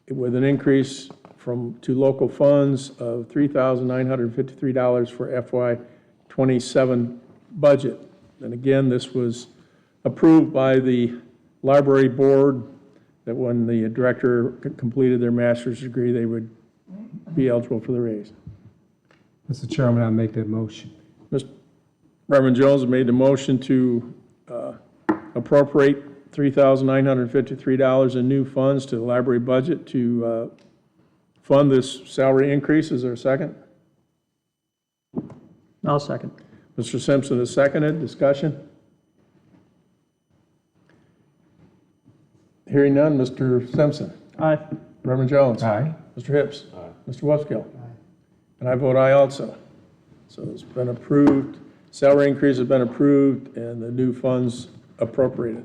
with an increase to local funds of $3,953 for FY27 budget. And again, this was approved by the library board that when the director completed their master's degree, they would be eligible for the raise. Mr. Chairman, I make that motion. Mr. Reverend Jones made the motion to appropriate $3,953 in new funds to the library budget to fund this salary increase. Is there a second? I'll second. Mr. Simpson has seconded. Discussion? Hearing none, Mr. Simpson. Aye. Reverend Jones. Aye. Mr. Hips. Mr. Westkill. And I vote aye also. So it's been approved, salary increase has been approved, and the new funds appropriated.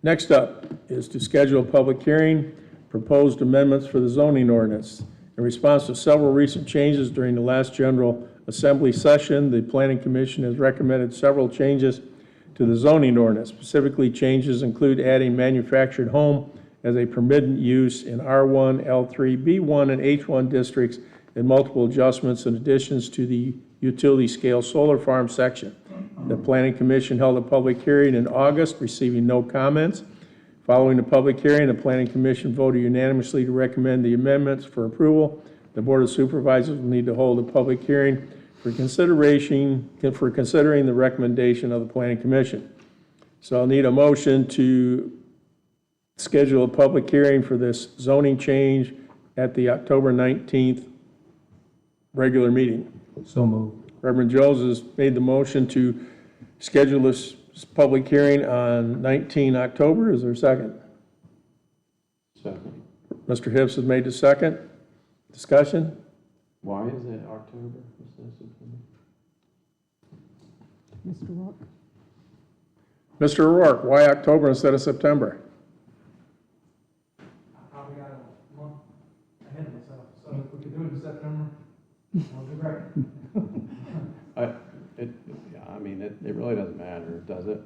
Next up is to schedule a public hearing, proposed amendments for the zoning ordinance. In response to several recent changes during the last General Assembly session, the Planning Commission has recommended several changes to the zoning ordinance. Specifically, changes include adding manufactured home as a permitted use in R1, L3, B1, and H1 districts, and multiple adjustments and additions to the utility scale solar farm section. The Planning Commission held a public hearing in August, receiving no comments. Following the public hearing, the Planning Commission voted unanimously to recommend the amendments for approval. The Board of Supervisors will need to hold a public hearing for considering the recommendation of the Planning Commission. So I'll need a motion to schedule a public hearing for this zoning change at the October 19th regular meeting. So moved. Reverend Jones has made the motion to schedule this public hearing on 19 October. Is there a second? Second. Mr. Hips has made the second. Discussion? Why is it October instead of September? Mr. Rourke? Mr. O'Rourke, why October instead of September? I probably got a month ahead of myself, so if we could do it in September, that would be great. I mean, it really doesn't matter, does it?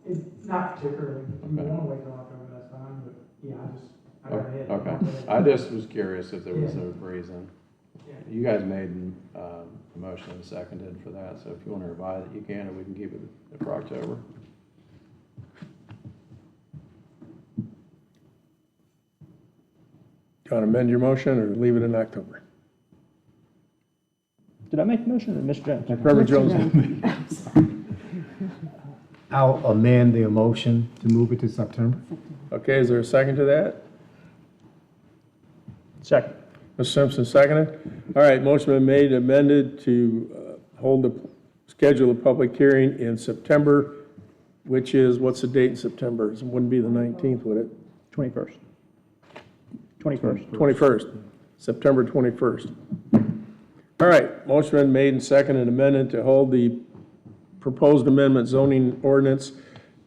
It's not particularly, if you Okay. want to wait till October, that's fine, but yeah, I got ahead. Okay, I just was curious if there was a reason. Yeah. You guys made a motion and seconded for that, so if you want to revise it, you can, or we can keep it for October. Do you want to amend your motion or leave it in October? Did I make the motion or Mr. Jones? Reverend Jones. I'll amend the motion to move it to September. Okay, is there a second to that? Second. Mr. Simpson seconded. All right, motion been made, amended to schedule a public hearing in September, which is, what's the date in September? It wouldn't be the 19th, would it? 21st. 21st. 21st, September 21st. All right, motion been made and seconded and amended to hold the proposed amendment zoning ordinance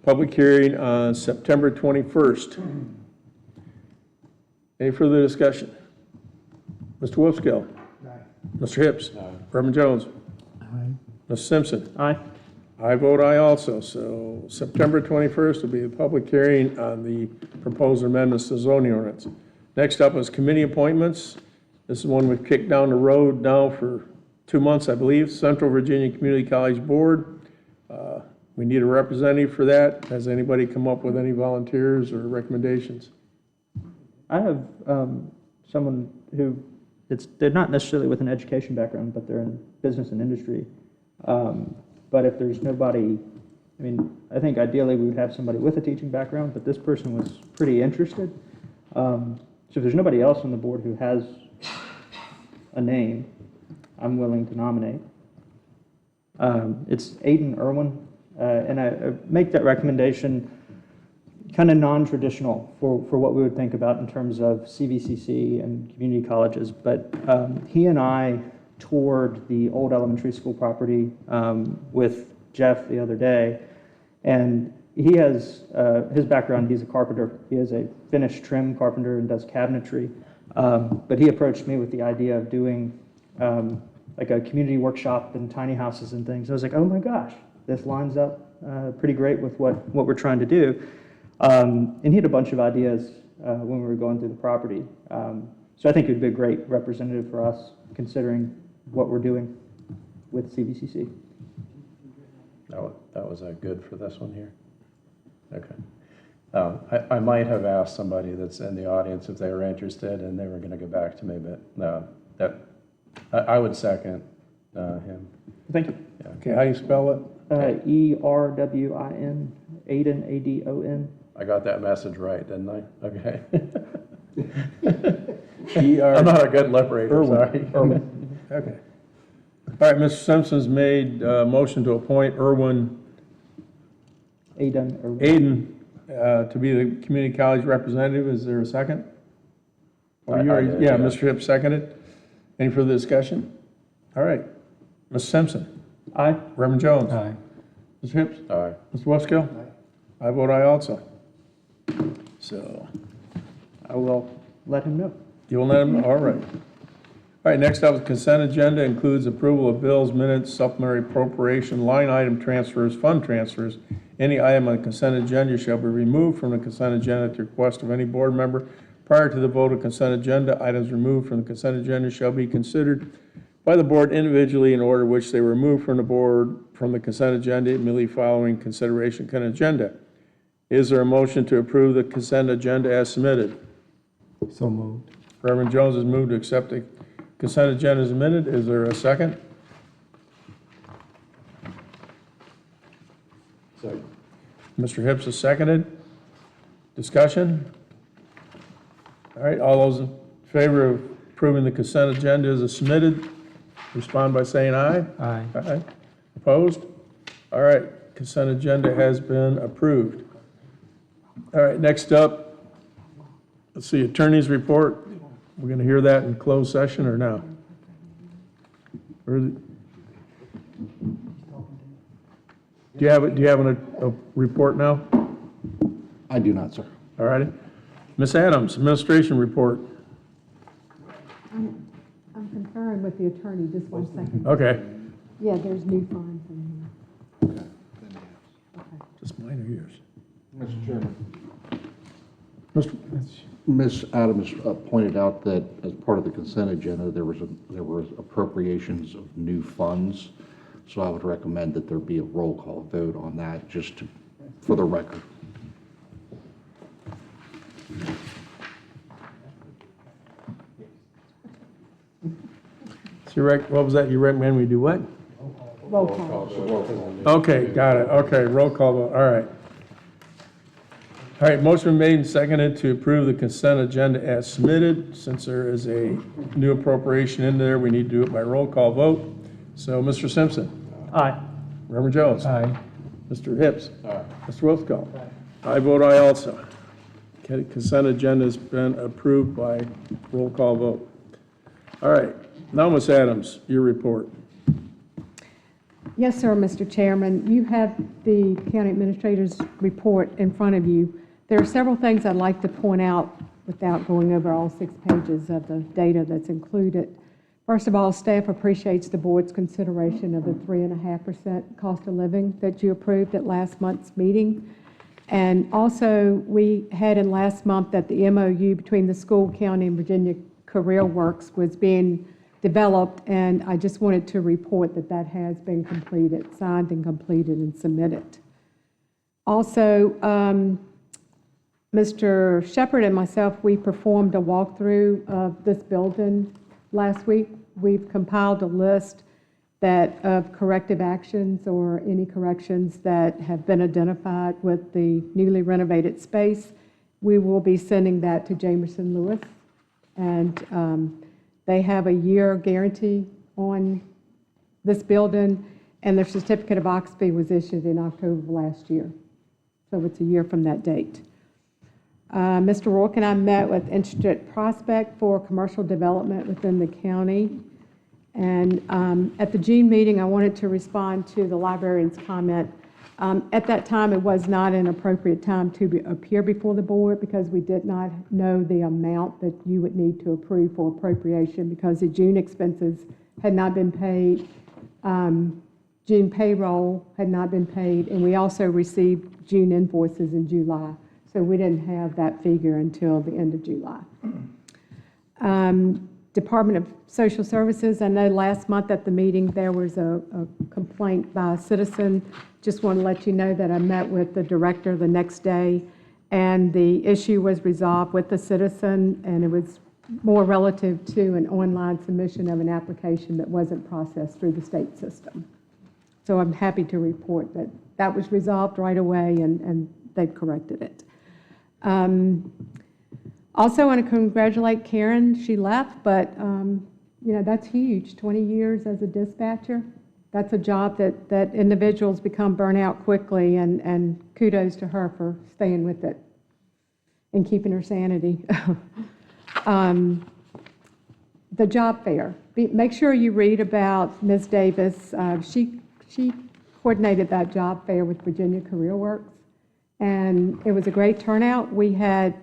public hearing on September 21st. Any further discussion? Mr. Wolfskill. Mr. Hips. Reverend Jones. Mr. Simpson. Aye. I vote aye also. So September 21st will be the public hearing on the proposed amendments to zoning ordinance. Next up is committee appointments. This is one we've kicked down the road now for 2 months, I believe. Central Virginia Community College Board. We need a representative for that. Has anybody come up with any volunteers or recommendations? I have someone who, they're not necessarily with an education background, but they're in business and industry. But if there's nobody, I mean, I think ideally we would have somebody with a teaching background, but this person was pretty interested. So if there's nobody else on the board who has a name, I'm willing to nominate. It's Aiden Irwin, and I make that recommendation kind of non-traditional for what we would think about in terms of CVCC and community colleges. But he and I toured the old elementary school property with Jeff the other day, and he has his background. He's a carpenter. He is a finished trim carpenter and does cabinetry. But he approached me with the idea of doing like a community workshop and tiny houses and things. I was like, oh my gosh, this lines up pretty great with what we're trying to do. And he had a bunch of ideas when we were going through the property. So I think it would be a great representative for us, considering what we're doing with CVCC. That was good for this one here. Okay. I might have asked somebody that's in the audience if they were interested, and they were going to get back to me, but no, I would second him. Thank you. Yeah. Okay, how you spell it? Erwin, Aiden, Adon. I got that message right, didn't I? Okay. E-R. I'm not a good lip reader, sorry. Irwin. Okay. All right, Mr. Simpson's made a motion to appoint Irwin Aiden. Aiden to be the community college representative. Is there a second? Or you I already- did, Yeah, yeah. Mr. Hips seconded. Any further discussion? All right. Mr. Simpson? Aye. Reverend Jones? Aye. Mr. Hips? Aye. Mr. Wuskill? I vote aye also. So, I will let him know. you will let him, all right. All right, next up, the consent agenda includes approval of bills, minutes, supplementary appropriation, line item transfers, fund transfers. Any item on the consent agenda shall be removed from the consent agenda at the request of any board member. Prior to the vote of consent agenda, items removed from the consent agenda shall be considered by the board individually in order which they were removed from the board from the consent agenda immediately following consideration of consent agenda. Is there a motion to approve the consent agenda as submitted? So moved. Reverend Jones has moved to accept the consent agenda as submitted. Is there a second? Second. Mr. Hips has seconded. Discussion? All right, all those in favor of approving the consent agenda as submitted, respond by saying aye. Aye. Aye. Opposed? All right, consent agenda has been approved. All right, next up, let's see, attorney's report. We're going to hear that in closed session or no? Do you have a report now? I do not, sir. All righty. Ms. Adams, administration report. I'm conferring with the attorney, just one second. Okay. Yeah, there's new funds in here. Just mine or yours? Mr. Chairman. Mr. Ms. Adams pointed out that as part of the consent agenda, there was appropriations of new funds. So I would recommend that there be a roll call vote on that, for the record. So what was that? You recommend we do what? Roll call. Okay, got it. Okay, roll call vote. All right. All right, motion been made and seconded to approve the consent agenda as submitted. Since there is a new appropriation in there, we need to do it by roll call vote. So, Mr. Simpson? Aye. Reverend Jones? Aye. Mr. Hips? Aye. Mr. Wolfcall? I vote aye also. Okay, consent agenda has been approved by roll call vote. All right, now, Ms. Adams, your report. Yes, sir, Mr. Chairman. You have the county administrator's report in front of you. There are several things I'd like to point out without going over all 6 pages of the data that's included. First of all, staff appreciates the board's consideration of the 3.5% cost of living that you approved at last month's meeting. And also, we had in last month that the MOU between the school, county, and Virginia Career Works was being developed, and I just wanted to report that that has been completed, signed and completed and submitted. Also, Mr. Shepard and myself, we performed a walkthrough of this building last week. We've compiled a list of corrective actions or any corrections that have been identified with the newly renovated space. We will be sending that to Jamerson Lewis, and they have a year guarantee on this building, and their certificate of occupancy was issued in October of last year. So it's a year from that date. Mr. Rourke and I met with interested prospect for commercial development within the county. And at the June meeting, I wanted to respond to the librarian's comment. At that time, it was not an appropriate time to appear before the board because we did not know the amount that you would need to approve for appropriation because the June expenses had not been paid. June payroll had not been paid, and we also received June invoices in July. So we didn't have that figure until the end of July. Department of Social Services, I know last month at the meeting there was a complaint by a citizen. Just want to let you know that I met with the director the next day, and the issue was resolved with the citizen, and it was more relative to an online submission of an application that wasn't processed through the state system. So I'm happy to report that that was resolved right away, and they've corrected it. Also, I want to congratulate Karen. She left, but, that's huge, 20 years as a dispatcher. That's a job that individuals become burnout quickly, and kudos to her for staying with it and keeping her sanity. The job fair. Make sure you read about Ms. Davis. She coordinated that job fair with Virginia Career Works, and it was a great turnout. We had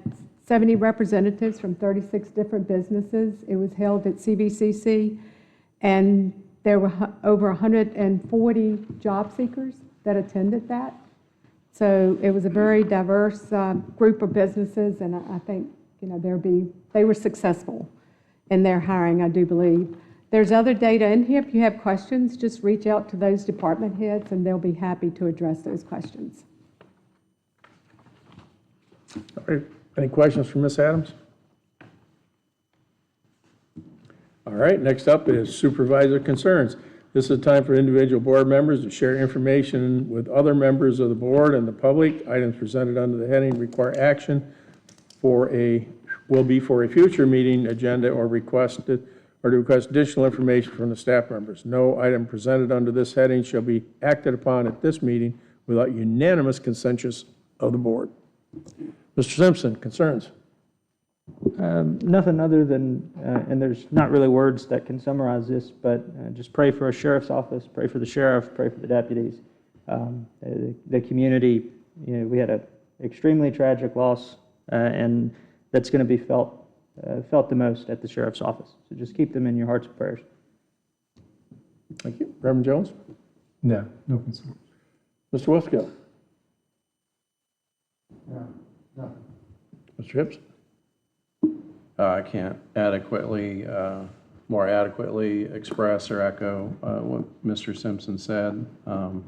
70 representatives from 36 different businesses. It was held at CVCC, and there were over 140 job seekers that attended that. So it was a very diverse group of businesses, and I think they were successful in their hiring, I do believe. There's other data in here. If you have questions, just reach out to those department heads, and they'll be happy to address those questions. All right. Any questions for Ms. Adams? All right, next up is supervisor concerns. This is a time for individual board members to share information with other members of the board and the public. Items presented under the heading require action will be for a future meeting agenda or to request additional information from the staff members. No item presented under this heading shall be acted upon at this meeting without unanimous consensus of the board. Mr. Simpson, concerns? Nothing other than, and there's not really words that can summarize this, but just pray for a sheriff's office, pray for the sheriff, pray for the deputies. The community, we had an extremely tragic loss, and that's going to be felt the most at the sheriff's office. So just keep them in your hearts and prayers. Thank you. Reverend Jones? No, no concern. Mr. Wolfskill? No, nothing. Mr. Hips? I can't more adequately express or echo what Mr. Simpson said. That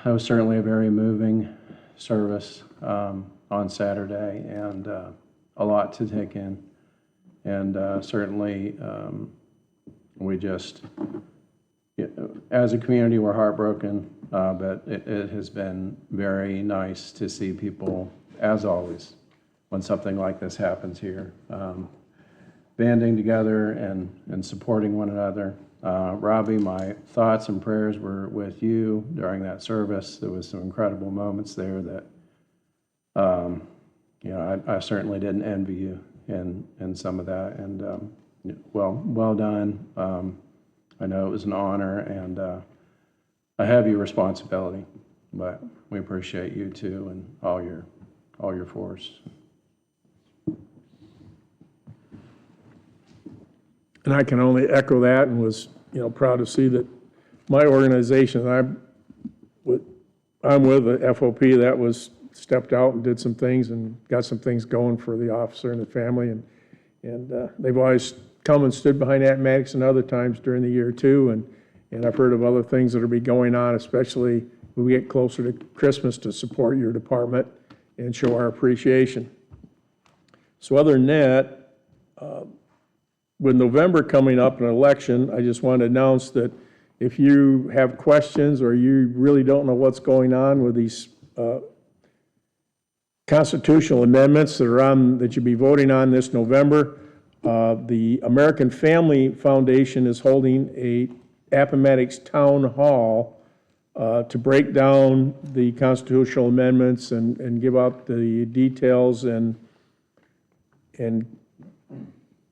was certainly a very moving service on Saturday, and a lot to take in. And certainly, we just, as a community, we're heartbroken, but it has been very nice to see people, as always, when something like this happens here, banding together and supporting one another. Robbie, my thoughts and prayers were with you during that service. There was some incredible moments there that, I certainly didn't envy you in some of that. And well done. I know it was an honor and a heavy responsibility, but we appreciate you too and all your force. And I can only echo that, and was, proud to see that my organization I'm with, the FOP, that was stepped out and did some things and got some things going for the officer and the family, and they've always come and stood behind Appomattox and other times during the year too, and I've heard of other things that will be going on, especially when we get closer to Christmas, to support your department and show our appreciation. So other than that, with November coming up, an election, I just want to announce that if you have questions or you really don't know what's going on with these constitutional amendments that you'll be voting on this November, the American Family Foundation is holding a Appomattox Town Hall to break down the constitutional amendments and give out the details and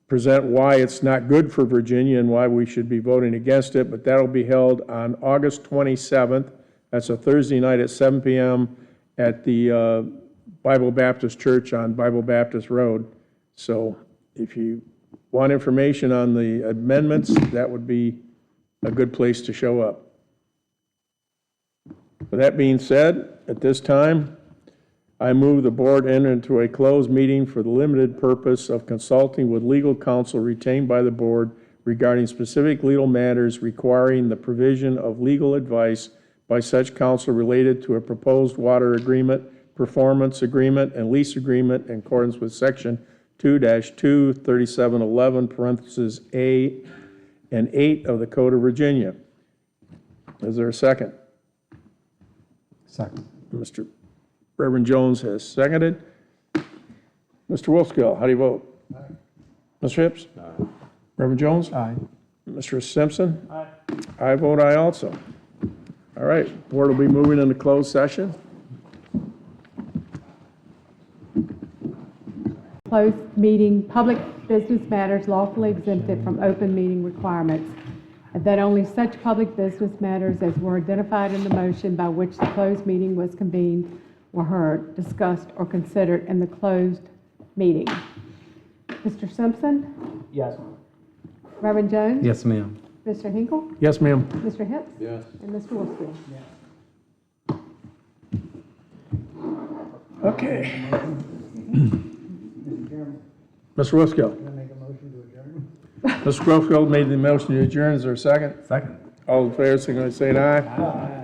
present why it's not good for Virginia and why we should be voting against it. But that'll be held on August 27th. That's a Thursday night at 7 p.m. at the Bible Baptist Church on Bible Baptist Road. So if you want information on the amendments, that would be a good place to show up. With that being said, at this time, I move the board enter into a closed meeting for the limited purpose of consulting with legal counsel retained by the board regarding specific legal matters requiring the provision of legal advice by such counsel related to a proposed water agreement, performance agreement, and lease agreement in accordance with Section 2-23711, parentheses A and 8 of the Code of Virginia. Is there a second? Second. Mr. Reverend Jones has seconded. Mr. Wolfskill, how do you vote? Aye. Mr. Hips? Aye. Reverend Jones? Aye. Mr. Simpson? Aye. I vote aye also. All right, board will be moving into closed session. Closed meeting, public business matters lawfully exempted from open meeting requirements, and that only such public business matters as were identified in the motion by which the closed meeting was convened were heard, discussed, or considered in the closed meeting. Mr. Simpson? Yes. Reverend Jones? Yes, ma'am. Mr. Hinkle? Yes, ma'am. Mr. Hicks? Yes. And Mr. Wolfskill? Okay. Mr. Wolfskill. Mr. Wolfskill made the motion to adjourn. Is there a second? Second. All in favor, signify by saying aye.